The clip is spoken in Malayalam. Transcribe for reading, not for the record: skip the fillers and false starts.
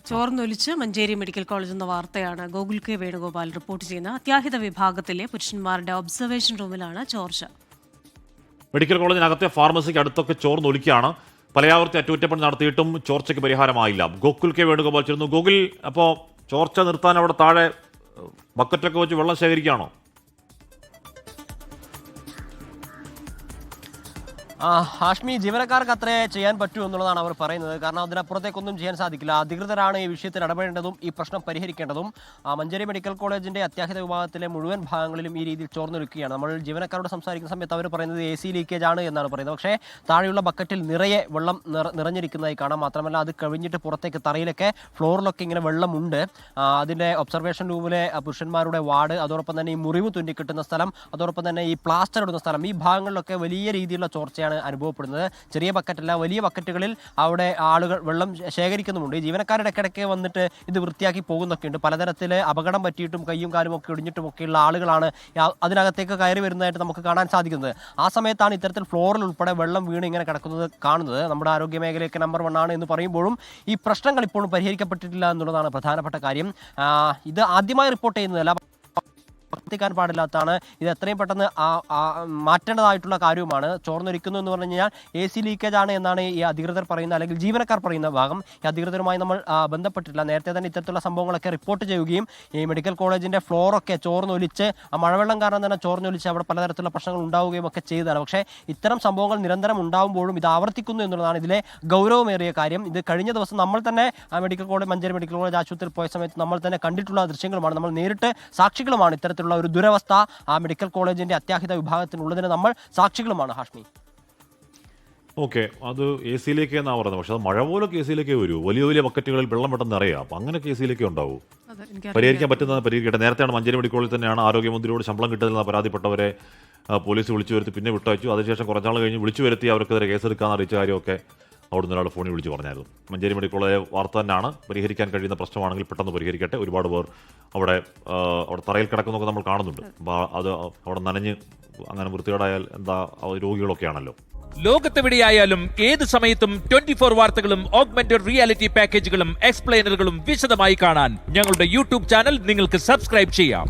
ചോർന്നൊലിച്ച് മഞ്ചേരി മെഡിക്കൽ കോളേജ് എന്ന വാർത്തയാണ് ഗോകുൽ കെ വേണുഗോപാൽ റിപ്പോർട്ട് ചെയ്യുന്ന അത്യാഹിത വിഭാഗത്തിലെ പുരുഷന്മാരുടെ ഒബ്സർവേഷൻ റൂമിലാണ് ചോർച്ച. മെഡിക്കൽ കോളേജിനകത്തെ ഫാർമസിക്ക് അടുത്തൊക്കെ ചോർന്നൊലിക്കുകയാണ്. പലയാവർത്തി അറ്റകുറ്റപ്പണി നടത്തിയിട്ടും ചോർച്ചയ്ക്ക് പരിഹാരമായില്ല. ഗോകുൽ കെ വേണുഗോപാൽ ചേരുന്നു. ഗോകുൽ, അപ്പോൾ ചോർച്ച നിർത്താൻ അവിടെ താഴെ ബക്കറ്റൊക്കെ വെച്ച് വെള്ളം ശേഖരിക്കുകയാണോ? ഹാഷ്മി, ജീവനക്കാർക്ക് അത്രേ ചെയ്യാൻ പറ്റൂ എന്നുള്ളതാണ് അവർ പറയുന്നത്. കാരണം അതിനപ്പുറത്തേക്കൊന്നും ചെയ്യാൻ സാധിക്കില്ല. അധികൃതരാണ് ഈ വിഷയത്തിൽ ഇടപെടേണ്ടതും ഈ പ്രശ്നം പരിഹരിക്കേണ്ടതും. മഞ്ചേരി മെഡിക്കൽ കോളേജിന്റെ അത്യാഹിത വിഭാഗത്തിലെ മുഴുവൻ ഭാഗങ്ങളിലും ഈ രീതിയിൽ ചോർന്നൊലിക്കുകയാണ്. നമ്മൾ ജീവനക്കാരോട് സംസാരിക്കുന്ന സമയത്ത് അവർ പറയുന്നത് AC ലീക്കേജ് ആണ് എന്നാണ് പറയുന്നത്. പക്ഷേ താഴെയുള്ള ബക്കറ്റിൽ നിറയെ വെള്ളം നിറഞ്ഞിരിക്കുന്നതായി കാണാം. മാത്രമല്ല അത് കഴിഞ്ഞിട്ട് പുറത്തേക്ക് തറയിലൊക്കെ ഫ്ലോറിലൊക്കെ ഇങ്ങനെ വെള്ളമുണ്ട്. അതിൻ്റെ ഒബ്സർവേഷൻ റൂമിലെ പുരുഷന്മാരുടെ വാർഡ്, അതോടൊപ്പം തന്നെ ഈ മുറിവ് തുന്നിക്കിട്ടുന്ന സ്ഥലം, അതോടൊപ്പം തന്നെ ഈ പ്ലാസ്റ്റർ ഇടുന്ന സ്ഥലം, ഈ ഭാഗങ്ങളിലൊക്കെ വലിയ രീതിയിലുള്ള ചോർച്ചയാണ് അനുഭവപ്പെടുന്നത്. ചെറിയ ബക്കറ്റല്ല, വലിയ ബക്കറ്റുകളിൽ അവിടെ ആളുകൾ വെള്ളം ശേഖരിക്കുന്നുമുണ്ട്. ജീവനക്കാരുടെ ഇടയ്ക്കിടയ്ക്ക് വന്നിട്ട് ഇത് വൃത്തിയാക്കി പോകുന്നൊക്കെ ഉണ്ട്. പലതരത്തിൽ അപകടം പറ്റിയിട്ടും കയ്യും കാലും ഒക്കെ ഒടിഞ്ഞിട്ടുമൊക്കെയുള്ള ആളുകളാണ് അതിനകത്തേക്ക് കയറി വരുന്നതായിട്ട് നമുക്ക് കാണാൻ സാധിക്കുന്നത്. ആ സമയത്താണ് ഇത്തരത്തിൽ ഫ്ലോറിൽ ഉൾപ്പെടെ വെള്ളം വീണ് ഇങ്ങനെ കിടക്കുന്നത് കാണുന്നത്. നമ്മുടെ ആരോഗ്യ മേഖലയൊക്കെ നമ്പർ 1 ആണ് എന്ന് പറയുമ്പോഴും ഈ പ്രശ്നങ്ങൾ ഇപ്പോഴും പരിഹരിക്കപ്പെട്ടിട്ടില്ല എന്നുള്ളതാണ് പ്രധാനപ്പെട്ട കാര്യം. ഇത് ആദ്യമായി റിപ്പോർട്ട് ചെയ്യുന്നതല്ല, പ്രവർത്തിക്കാൻ പാടില്ലാത്തതാണ്. ഇത് എത്രയും പെട്ടെന്ന് മാറ്റേണ്ടതായിട്ടുള്ള കാര്യവുമാണ്. ചോർന്നൊലിക്കുന്നു എന്ന് പറഞ്ഞു കഴിഞ്ഞാൽ AC ലീക്കേജ് ആണ് എന്നാണ് ഈ അധികൃതർ പറയുന്ന, അല്ലെങ്കിൽ ജീവനക്കാർ പറയുന്ന ഭാഗം. ഈ അധികൃതരുമായി നമ്മൾ ബന്ധപ്പെട്ടിട്ടില്ല. നേരത്തെ തന്നെ ഇത്തരത്തിലുള്ള സംഭവങ്ങളൊക്കെ റിപ്പോർട്ട് ചെയ്യുകയും ഈ മെഡിക്കൽ കോളേജിന്റെ ഫ്ലോറൊക്കെ ചോർന്നൊലിച്ച് മഴവെള്ളം കാരണം തന്നെ ചോർന്നൊലിച്ച് അവിടെ പലതരത്തിലുള്ള പ്രശ്നങ്ങൾ ഉണ്ടാവുകയും ഒക്കെ ചെയ്തതാണ്. പക്ഷേ ഇത്തരം സംഭവങ്ങൾ നിരന്തരം ഉണ്ടാകുമ്പോഴും ഇത് ആവർത്തിക്കുന്നു എന്നുള്ളതാണ് ഇതിലെ ഗൗരവമേറിയ കാര്യം. ഇത് കഴിഞ്ഞ ദിവസം നമ്മൾ തന്നെ medical college, Manjeri medical college ആശുപത്രിയിൽ പോയ സമയത്ത് നമ്മൾ തന്നെ കണ്ടിട്ടുള്ള ദൃശ്യങ്ങളുമാണ്. നമ്മൾ നേരിട്ട് സാക്ഷികളുമാണ്. ഇത്തരത്തിലുള്ള ഒരു ദുരവസ്ഥ ആ മെഡിക്കൽ കോളേജിന്റെ അത്യാഹിത വിഭാഗത്തിനുള്ളതിന് നമ്മൾ സാക്ഷികളുമാണ്. ഹാഷ്മി, ഓക്കെ, അത് AC ലേക്ക് എന്നാണ് പറയുന്നത്. പക്ഷെ അത് മഴ പോലൊക്കെ AC ലേക്ക് വരൂ. വലിയ വലിയ ബക്കറ്റുകളിൽ വെള്ളം പെട്ടെന്ന് അറിയാം. അപ്പം അങ്ങനെയൊക്കെ AC ലേക്ക് ഉണ്ടാവും. പരിഹരിക്കാൻ പറ്റുന്നത് പരിഹരിക്കട്ടെ. നേരത്തെയാണ് മഞ്ചേരി മെഡിക്കൽ കോളേജിൽ തന്നെയാണ് ആരോഗ്യമന്ത്രിയോട് ശമ്പളം കിട്ടുന്ന പരാതിപ്പെട്ടവരെ പോലീസ് വിളിച്ചു വരുത്തി പിന്നെ വിട്ടയച്ചു. അതിനുശേഷം കുറച്ചാൾ കഴിഞ്ഞ് വിളിച്ചു വരുത്തി അവർക്കെതിരെ കേസെടുക്കാമെന്ന് അറിയിച്ച കാര്യമൊക്കെ അവിടുന്ന് ഒരാൾ ഫോണിൽ വിളിച്ച് പറഞ്ഞായിരുന്നു. മഞ്ചേരി മെഡിക്കൽ കോളേജ് വാർത്ത തന്നെയാണ്. പരിഹരിക്കാൻ കഴിയുന്ന പ്രശ്നമാണെങ്കിൽ പെട്ടെന്ന് പരിഹരിക്കട്ടെ. ഒരുപാട് പേർ അവിടെ തറയിൽ കിടക്കുന്നൊക്കെ നമ്മൾ കാണുന്നുണ്ട്. അത് അവിടെ നനഞ്ഞ് അങ്ങനെ വൃത്തികേടായാൽ എന്താ, രോഗികളൊക്കെയാണല്ലോ. ലോകത്തെവിടെയായാലും ഏത് സമയത്തും 24 വാർത്തകളും ഓഗ്മെന്റഡ് റിയാലിറ്റി പാക്കേജുകളും എക്സ്പ്ലെയിനറുകളും വിശദമായി കാണാൻ ഞങ്ങളുടെ YouTube ചാനൽ നിങ്ങൾക്ക് സബ്സ്ക്രൈബ് ചെയ്യാം.